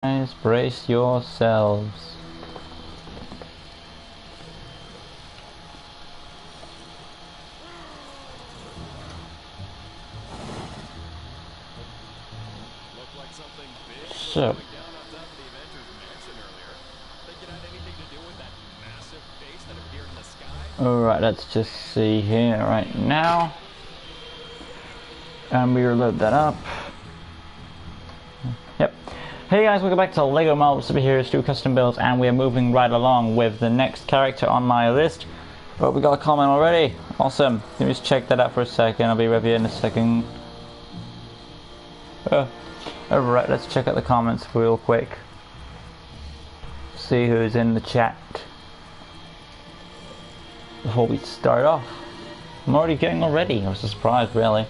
Guys, brace yourselves. So, alright, let's just see here right now. And we reload that up. Yep. Hey guys, welcome back to LEGO Marvel Superheroes 2 Custom Builds, and we are moving right along with the next character on my list. But we got a comment already. Awesome. Let me just check that out for a second. I'll be with you in a second. Alright, let's check out the comments real quick. See who's in the chat before we start off. I'm already getting already. I was surprised, really.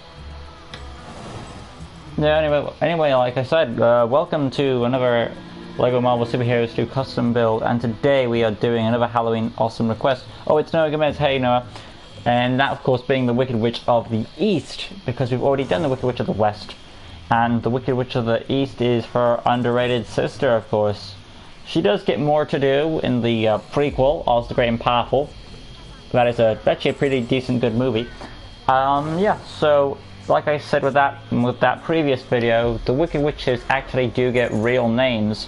Yeah, anyway, like I said, welcome to another LEGO Marvel Superheroes 2 custom build, and today we are doing another Halloween awesome request. Oh, it's Noah Gomez. Hey Noah. And that of course being the Wicked Witch of the East, because we've already done the Wicked Witch of the West. And the Wicked Witch of the East is her underrated sister, of course. She does get more to do in the prequel, Oz the Great and Powerful. That is actually a pretty decent, good movie. Yeah, so like I said with that previous video, the Wicked Witches actually do get real names,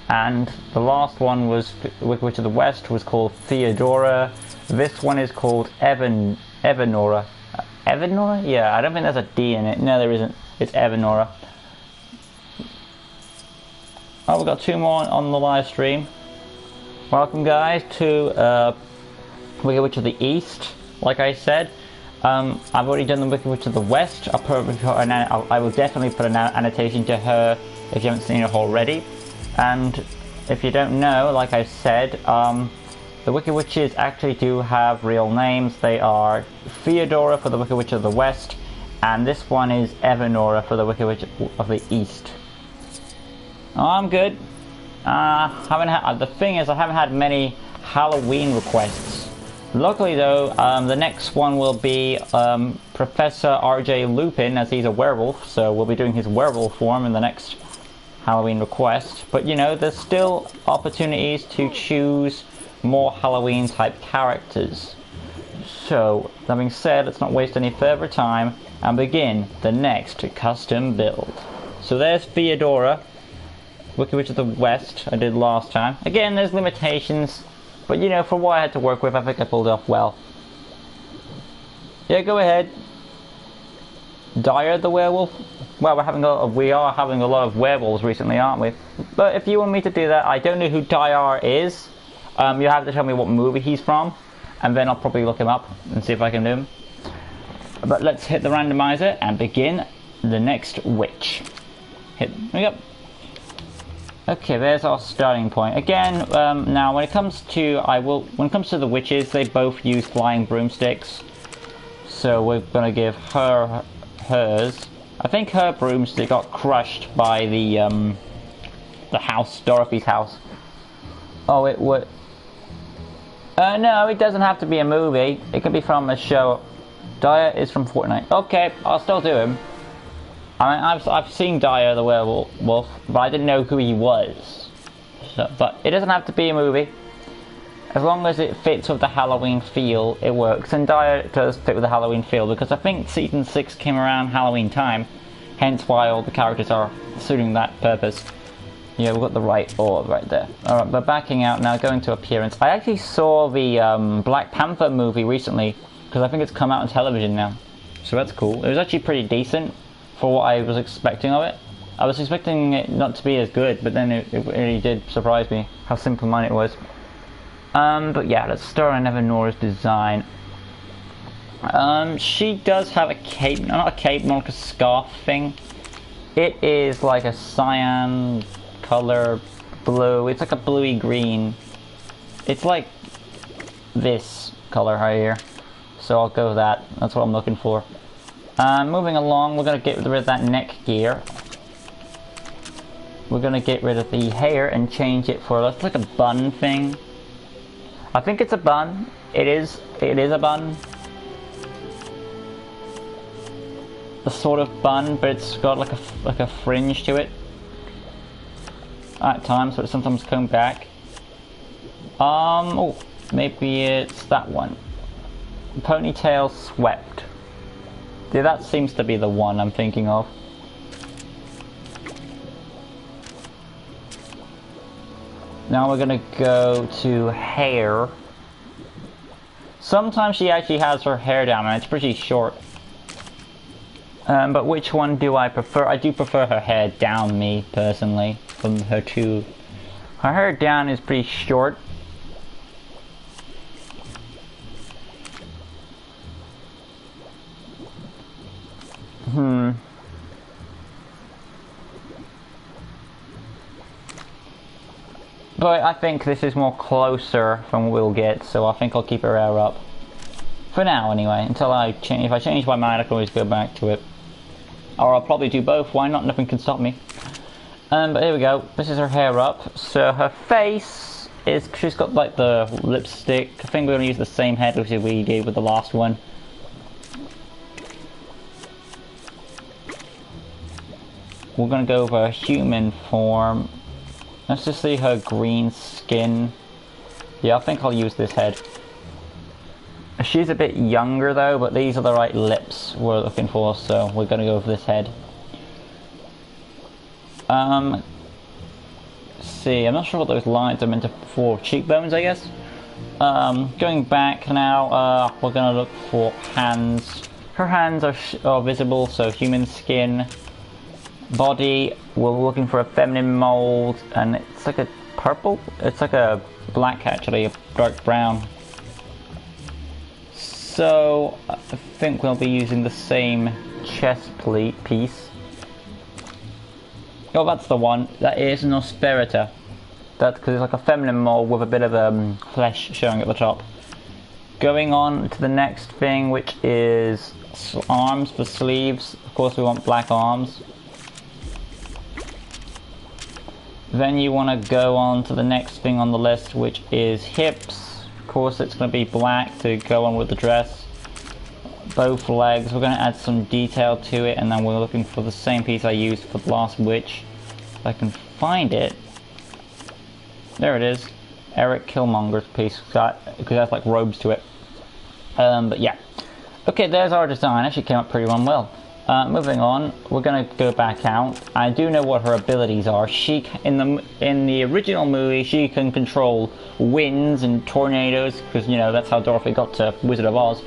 and the last one was Wicked Witch of the West was called Theodora. This one is called Evanora. Evanora? Yeah, I don't think there's a D in it. No, there isn't. It's Evanora. Oh, we've got two more on the live stream. Welcome guys to Wicked Witch of the East. Like I said, I've already done the Wicked Witch of the West. I will definitely put an annotation to her if you haven't seen her already. And if you don't know, like I said, the Wicked Witches actually do have real names. They are Theodora for the Wicked Witch of the West, and this one is Evanora for the Wicked Witch of the East. Oh, I'm good. The thing is, I haven't had many Halloween requests. Luckily though, the next one will be Professor R.J. Lupin, as he's a werewolf, so we'll be doing his werewolf form in the next Halloween request. But you know, there's still opportunities to choose more Halloween type characters. So, that being said, let's not waste any further time and begin the next custom build. So there's Theodora, Wicked Witch of the West, I did last time. Again, there's limitations, but you know, for what I had to work with, I think I pulled it off well. Yeah, go ahead. Dyer the werewolf? Well, we are having a lot of werewolves recently, aren't we? But if you want me to do that, I don't know who Dyer is. You have to tell me what movie he's from, and then I'll probably look him up and see if I can do him. But let's hit the randomizer and begin the next witch. There we go. Okay, there's our starting point. Again, now when it comes to the witches, they both use flying broomsticks. So we're gonna give her hers. I think her broomstick got crushed by the house, Dorothy's house. Oh, it would. No, it doesn't have to be a movie. It can be from a show. Dyer is from Fortnite. Okay, I'll still do him. I mean, I've seen Dyer the werewolf, but I didn't know who he was. So, but it doesn't have to be a movie. As long as it fits with the Halloween feel, it works. And Dyer does fit with the Halloween feel, because I think Season 6 came around Halloween time. Hence why all the characters are suiting that purpose. Yeah, we've got the right orb right there. Alright, but backing out now, going to appearance. I actually saw the Black Panther movie recently, because I think it's come out on television now. So that's cool. It was actually pretty decent for what I was expecting of it. I was expecting it not to be as good, but then it really did surprise me how simple-minded it was. But yeah, let's start on Evanora's design. She does have a cape, not a cape, more like a scarf thing. It is like a cyan color blue. It's like a bluey green. It's like this color right here. So I'll go with that. That's what I'm looking for. Moving along, we're going to get rid of that neck gear. We're going to get rid of the hair and change it for, it's like a bun thing. I think it's a bun. It is a bun. A sort of bun, but it's got like a fringe to it. at times, but sometimes come back. Oh, maybe it's that one. Ponytail swept. Yeah, that seems to be the one I'm thinking of. Now we're gonna go to hair. Sometimes she actually has her hair down and it's pretty short. But which one do I prefer? I do prefer her hair down, me, personally, from her two. Her hair down is pretty short. But I think this is more closer than we'll get, so I think I'll keep her hair up. For now, anyway, until I change. If I change my mind, I can always go back to it. Or I'll probably do both, why not? Nothing can stop me. But here we go, this is her hair up. So her face is, she's got like the lipstick. I think we're going to use the same head as we did with the last one. We're going to go over human form. Let's just see her green skin. Yeah, I think I'll use this head. She's a bit younger though, but these are the right lips we're looking for, so we're going to go for this head. Let's see, I'm not sure what those lines are meant to for cheekbones, I guess. Going back now, we're going to look for hands. Her hands are visible, so human skin. Body, we're looking for a feminine mold, and it's like a purple? It's like a black actually, a dark brown. So, I think we'll be using the same chest plate piece. Oh, that's the one. That is Nosferata. That's because it's like a feminine mold with a bit of flesh showing at the top. Going on to the next thing, which is arms for sleeves. Of course, we want black arms. Then you want to go on to the next thing on the list, which is hips. Of course, it's going to be black to go on with the dress. Both legs, we're going to add some detail to it, and then we're looking for the same piece I used for the last witch. If I can find it. There it is. Eric Killmonger's piece, because it has like robes to it. But yeah. Okay, there's our design. Actually came up pretty well. Moving on, we're going to go back out. I do know what her abilities are. She, in the original movie, she can control winds and tornadoes, because, you know, that's how Dorothy got to Wizard of Oz,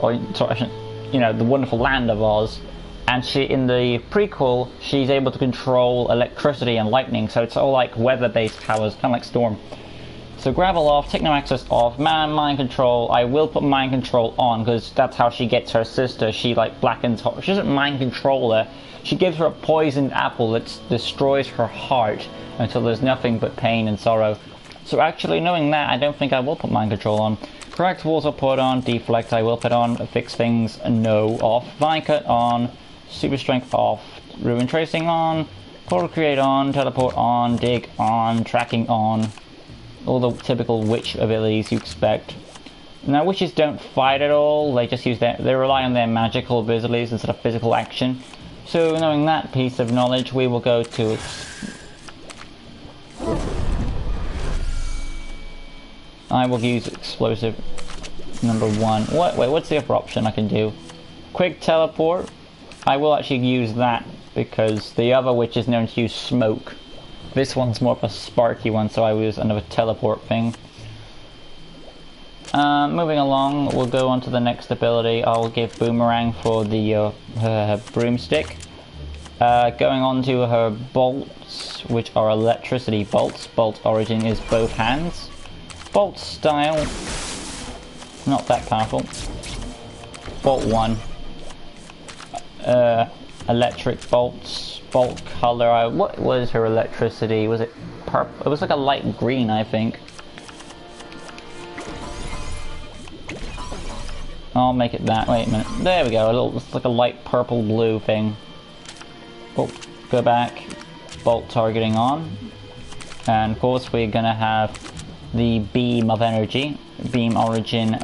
or, you know, the wonderful land of Oz. And she, in the prequel, she's able to control electricity and lightning, so it's all like weather-based powers, kind of like Storm. So gravel off, techno access off, mind control. I will put mind control on because that's how she gets her sister. She like blackens her. She doesn't mind control her. She gives her a poisoned apple that destroys her heart until there's nothing but pain and sorrow. So actually, knowing that, I don't think I will put mind control on. Correct walls I'll put on. Deflect I will put on. Fix things no off. Vine cut on. Super strength off. Ruin tracing on. Portal create on. Teleport on. Dig on. Tracking on. All the typical witch abilities you expect. Now witches don't fight at all, they just use they rely on their magical abilities instead of physical action. So knowing that piece of knowledge, we will go to I will use explosive number 1. Wait, what's the other option I can do? Quick teleport. I will actually use that because the other witch is known to use smoke. This one's more of a sparky one, so I use another teleport thing. Moving along, we'll go on to the next ability. I'll give Boomerang for the her broomstick. Going on to her bolts, which are electricity bolts. Bolt origin is both hands. Bolt style, not that powerful. Bolt 1. Electric bolts. Bolt color, what was her electricity? Was it purple? It was like a light green, I think. I'll make it that. Wait a minute. There we go. It's like a light purple blue thing. Oh, go back. Bolt targeting on. And of course we're gonna have the beam of energy. Beam origin,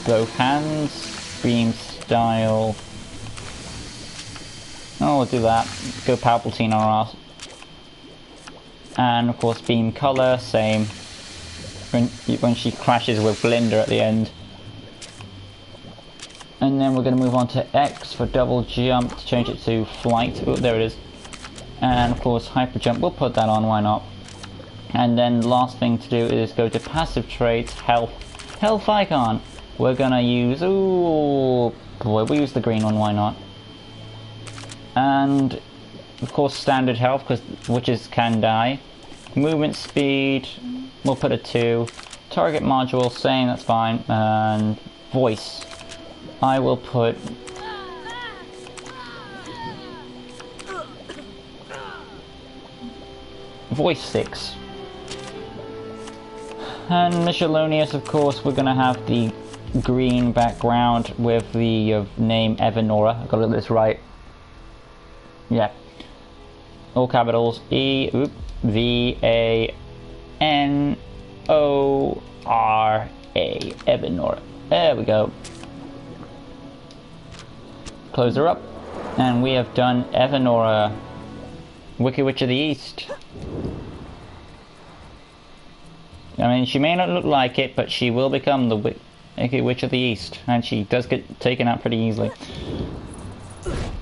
both hands. Beam style. Oh, we'll do that. Go Palpatine on our ass. And of course beam color, same. When she crashes with Glinda at the end. And then we're going to move on to X for double jump to change it to flight. Oh, there it is. And of course hyper jump, we'll put that on, why not? And then last thing to do is go to passive traits, health icon. We're going to use, ooh boy, we use the green one, why not? And of course standard health, because witches can die. Movement speed, we'll put a 2. Target module, same, that's fine. And voice, I will put voice 6. And miscellaneous, of course, we're gonna have the green background with the name Evanora. I got this right. Yeah. All capitals E-V-A-N-O-R-A. Evanora. There we go. Close her up. And we have done Evanora, Wicked Witch of the East. I mean, she may not look like it, but she will become the Wicked Witch of the East. And she does get taken out pretty easily.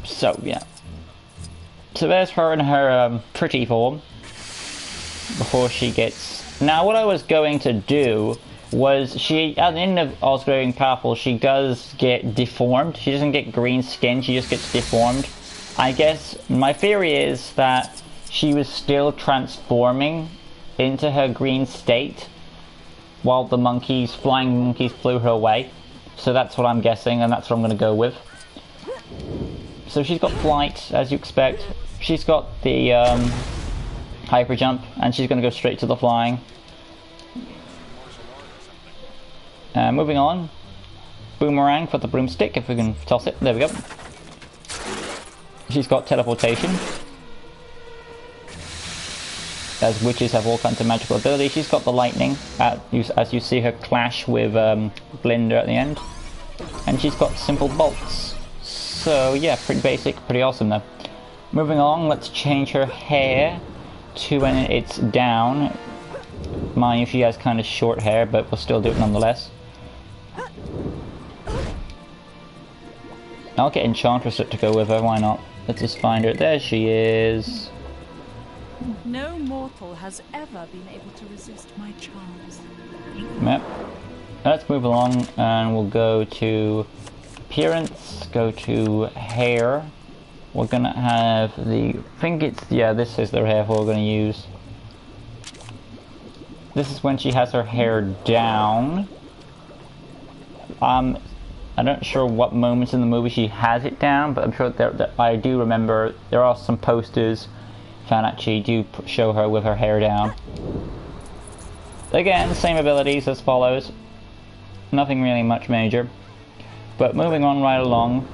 So, yeah. So there's her in her pretty form. Before she gets... Now, what I was going to do was she, at the end of Osgrowing Powerful, she does get deformed. She doesn't get green skin, she just gets deformed. I guess my theory is that she was still transforming into her green state while the monkeys, flying monkeys, flew her away. So that's what I'm guessing, and that's what I'm going to go with. So she's got flight, as you expect. She's got the hyper jump, and she's going to go straight to the flying. Moving on, boomerang for the broomstick, if we can toss it. There we go. She's got teleportation, as witches have all kinds of magical abilities. She's got the lightning, as you see her clash with Glinda at the end. And she's got simple bolts. So yeah, pretty basic, pretty awesome though. Moving on, let's change her hair to when it's down. Mind you, she has kind of short hair, but we'll still do it nonetheless. I'll get Enchantress to go with her, why not? Let's just find her. There she is. No mortal has ever been able to resist my charms. Yep. Let's move along and we'll go to appearance, go to hair. We're gonna have the, I think it's, yeah, this is the hair we're gonna use. This is when she has her hair down. I'm not sure what moments in the movie she has it down, but I'm sure that I do remember there are some posters that actually do show her with her hair down. Again, same abilities as follows. Nothing really much major. But moving on right along,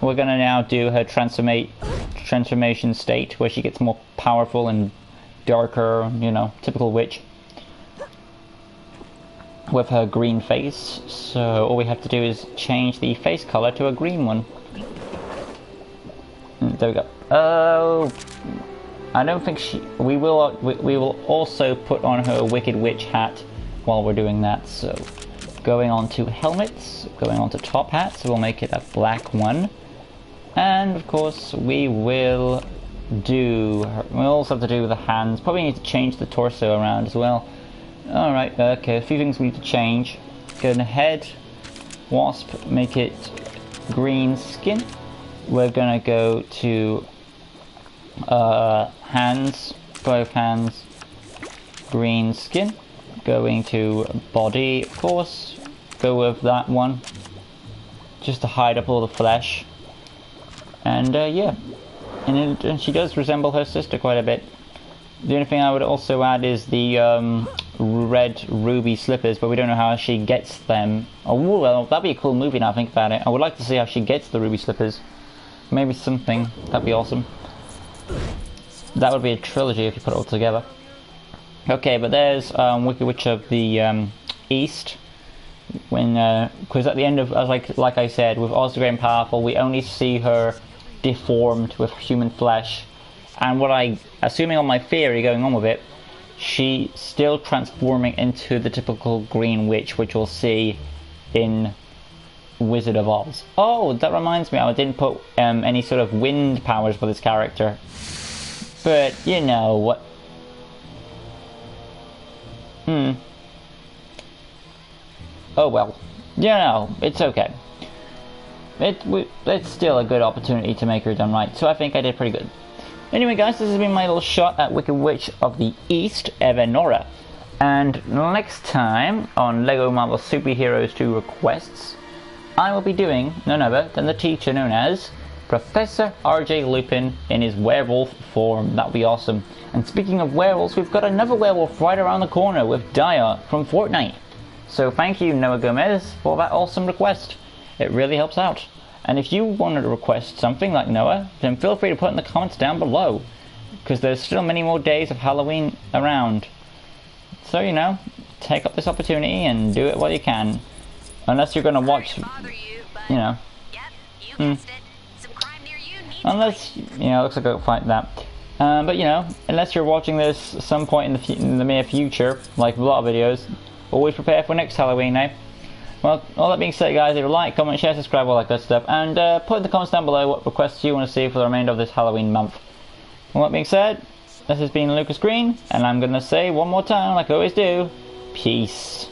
we're going to now do her transformation state, where she gets more powerful and darker, you know, typical witch. With her green face, so all we have to do is change the face color to a green one. There we go. Oh, I don't think we will also put on her Wicked Witch hat while we're doing that. So, going on to helmets, going on to top hats, so we'll make it a black one, and of course we will do. We'll also have to do the hands. Probably need to change the torso around as well. Alright, okay, a few things we need to change. Go to head, wasp, make it green skin. We're gonna go to hands, both hands, green skin. Going to body, of course, go with that one, just to hide up all the flesh. And yeah, and she does resemble her sister quite a bit. The only thing I would also add is the red ruby slippers, but we don't know how she gets them. Oh, well, that'd be a cool movie now I think about it. I would like to see how she gets the ruby slippers. Maybe something. That'd be awesome. That would be a trilogy if you put it all together. Okay, but there's Wicked Witch of the East. When, because at the end of, like I said, with Osgrowing Powerful, we only see her deformed with human flesh. And what assuming on my theory going on with it, she's still transforming into the typical green witch, which we'll see in Wizard of Oz. Oh, that reminds me, I didn't put any sort of wind powers for this character. But, you know, what... Oh well. You know, it's okay. It's still a good opportunity to make her done right, so I think I did pretty good. Anyway guys, this has been my little shot at Wicked Witch of the East, Evanora. And next time on LEGO Marvel Superheroes 2 Requests, I will be doing none other than the teacher known as Professor R.J. Lupin in his werewolf form. That'll be awesome. And speaking of werewolves, we've got another werewolf right around the corner with Daya from Fortnite. So thank you, Noah Gomez, for that awesome request. It really helps out. And if you wanted to request something like Noah, then feel free to put in the comments down below, because there's still many more days of Halloween around. So, you know, take up this opportunity and do it while you can. Unless you're going to watch, you know. Unless, you know, it looks like I'll fight that. But, you know, unless you're watching this at some point in the near future, like a lot of videos, always prepare for next Halloween, eh? Well, all that being said, guys, leave a like, comment, share, subscribe, all that good stuff, and put in the comments down below what requests you want to see for the remainder of this Halloween month. All that being said, this has been Lucas Green, and I'm going to say one more time, like I always do, peace.